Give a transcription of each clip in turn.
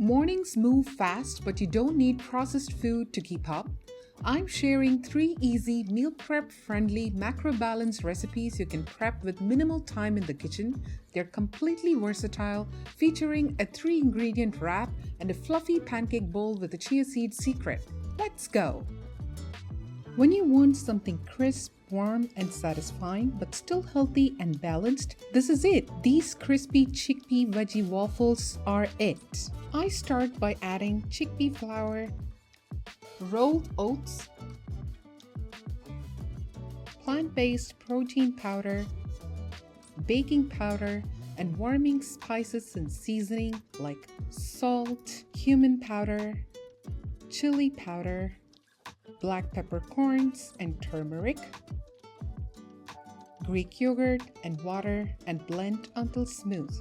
Mornings move fast, but you don't need processed food to keep up. I'm sharing 3 easy, meal prep friendly, macro balanced recipes you can prep with minimal time in the kitchen. They're completely versatile, featuring a 3 ingredient wrap and a fluffy pancake bowl with a chia seed secret. Let's go! When you want something crisp, warm, and satisfying, but still healthy and balanced, this is it. These crispy chickpea veggie waffles are it. I start by adding chickpea flour, rolled oats, plant-based protein powder, baking powder, and warming spices and seasoning like salt, cumin powder, chili powder, black peppercorns and turmeric, Greek yogurt and water, and blend until smooth.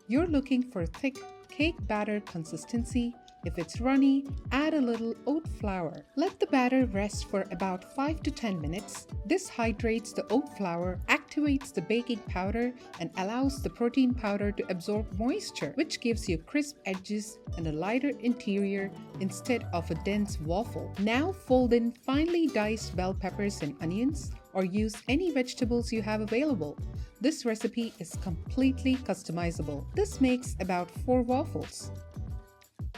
You're looking for thick cake batter consistency. If it's runny, add a little oat flour. Let the batter rest for about 5 to 10 minutes. This hydrates the oat flour, activates the baking powder, and allows the protein powder to absorb moisture, which gives you crisp edges and a lighter interior instead of a dense waffle. Now fold in finely diced bell peppers and onions, or use any vegetables you have available. This recipe is completely customizable. This makes about 4 waffles.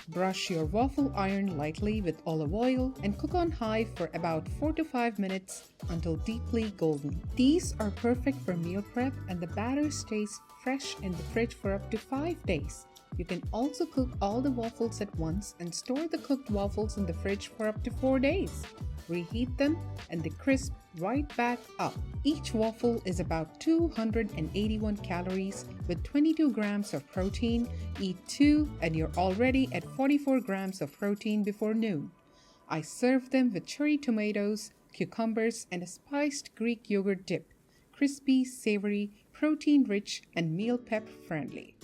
Brush your waffle iron lightly with olive oil and cook on high for about 4 to 5 minutes until deeply golden. These are perfect for meal prep, and the batter stays fresh in the fridge for up to 5 days. You can also cook all the waffles at once and store the cooked waffles in the fridge for up to 4 days. Reheat them and they crisp right back up. Each waffle is about 281 calories with 22 grams of protein. Eat 2 and you're already at 44 grams of protein before noon. I serve them with cherry tomatoes, cucumbers, and a spiced Greek yogurt dip. Crispy, savory, protein-rich, and meal prep friendly.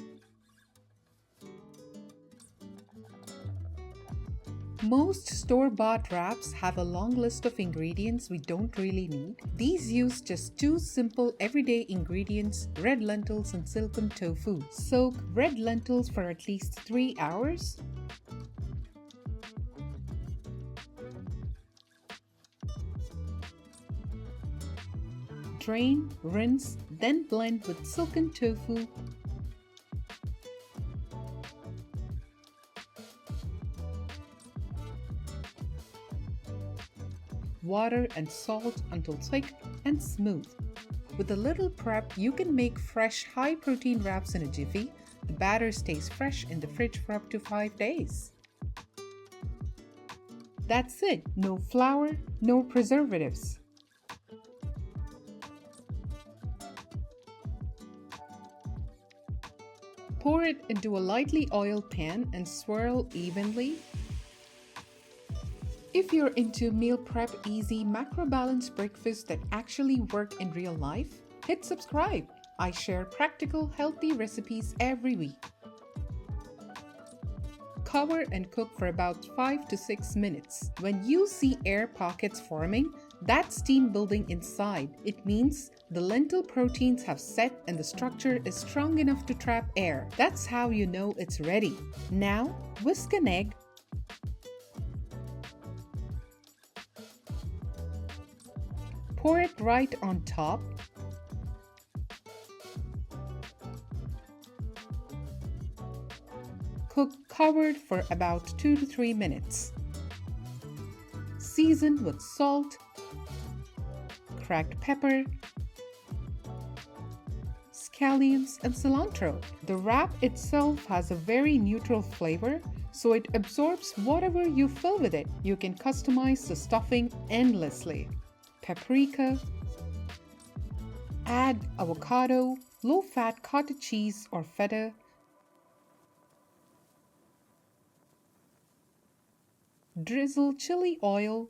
Most store-bought wraps have a long list of ingredients we don't really need. These use just 2 simple everyday ingredients: red lentils and silken tofu. Soak red lentils for at least 3 hours. Drain, rinse, then blend with silken tofu, water, and salt until thick and smooth. With a little prep, you can make fresh, high-protein wraps in a jiffy. The batter stays fresh in the fridge for up to 5 days. That's it. No flour, no preservatives. Pour it into a lightly oiled pan and swirl evenly. If you're into meal prep easy, macro balanced breakfasts that actually work in real life, hit subscribe. I share practical, healthy recipes every week. Cover and cook for about 5 to 6 minutes. When you see air pockets forming, that's steam building inside. It means the lentil proteins have set and the structure is strong enough to trap air. That's how you know it's ready. Now, whisk an egg. Pour it right on top. Cook covered for about 2 to 3 minutes. Season with salt, cracked pepper, scallions, and cilantro. The wrap itself has a very neutral flavor, so it absorbs whatever you fill with it. You can customize the stuffing endlessly. Paprika, add avocado, low-fat cottage cheese or feta, drizzle chili oil.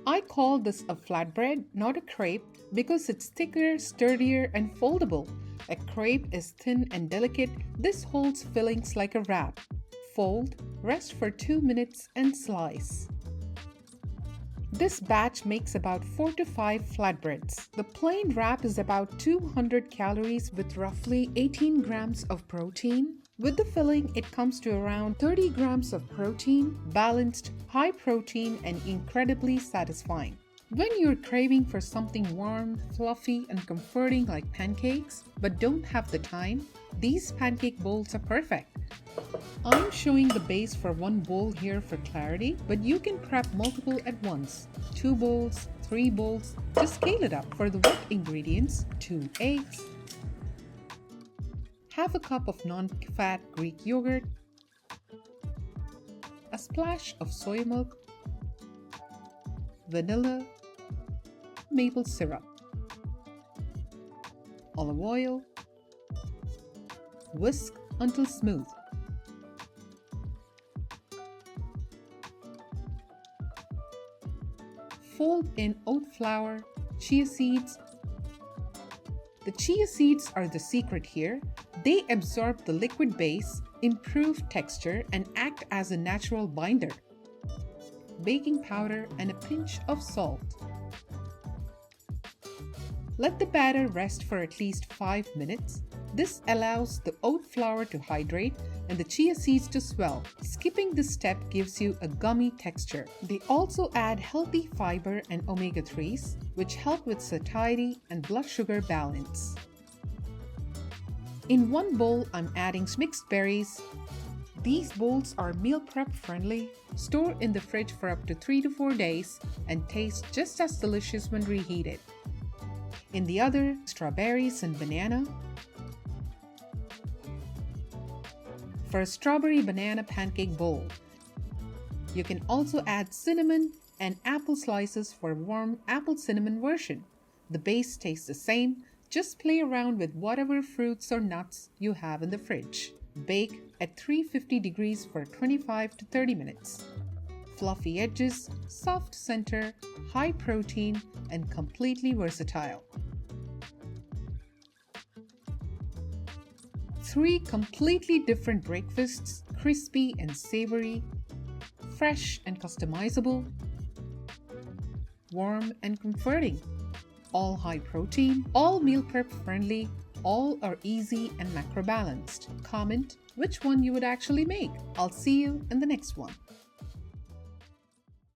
I call this a flatbread, not a crepe, because it's thicker, sturdier, and foldable. A crepe is thin and delicate. This holds fillings like a wrap. Fold, rest for 2 minutes, and slice. This batch makes about 4 to 5 flatbreads. The plain wrap is about 200 calories with roughly 18 grams of protein. With the filling, it comes to around 30 grams of protein, balanced, high protein, and incredibly satisfying. When you're craving for something warm, fluffy, and comforting like pancakes, but don't have the time, these pancake bowls are perfect. I'm showing the base for one bowl here for clarity, but you can prep multiple at once. 2 bowls, 3 bowls, just scale it up. For the wet ingredients, 2 eggs, half a cup of non-fat Greek yogurt, a splash of soy milk, vanilla, maple syrup, olive oil, whisk until smooth. Fold in oat flour, chia seeds. The chia seeds are the secret here. They absorb the liquid base, improve texture, and act as a natural binder. Baking powder and a pinch of salt. Let the batter rest for at least 5 minutes. This allows the oat flour to hydrate and the chia seeds to swell. Skipping this step gives you a gummy texture. They also add healthy fiber and omega-3s, which help with satiety and blood sugar balance. In one bowl, I'm adding mixed berries. These bowls are meal prep friendly, store in the fridge for up to 3 to 4 days, and taste just as delicious when reheated. In the other, strawberries and banana. For a strawberry banana pancake bowl, you can also add cinnamon and apple slices for a warm apple cinnamon version. The base tastes the same, just play around with whatever fruits or nuts you have in the fridge. Bake at 350 degrees for 25 to 30 minutes. Fluffy edges, soft center, high protein, and completely versatile. 3 completely different breakfasts, crispy and savory, fresh and customizable, warm and comforting. All high protein, all meal prep friendly, all are easy and macro balanced. Comment which one you would actually make. I'll see you in the next one.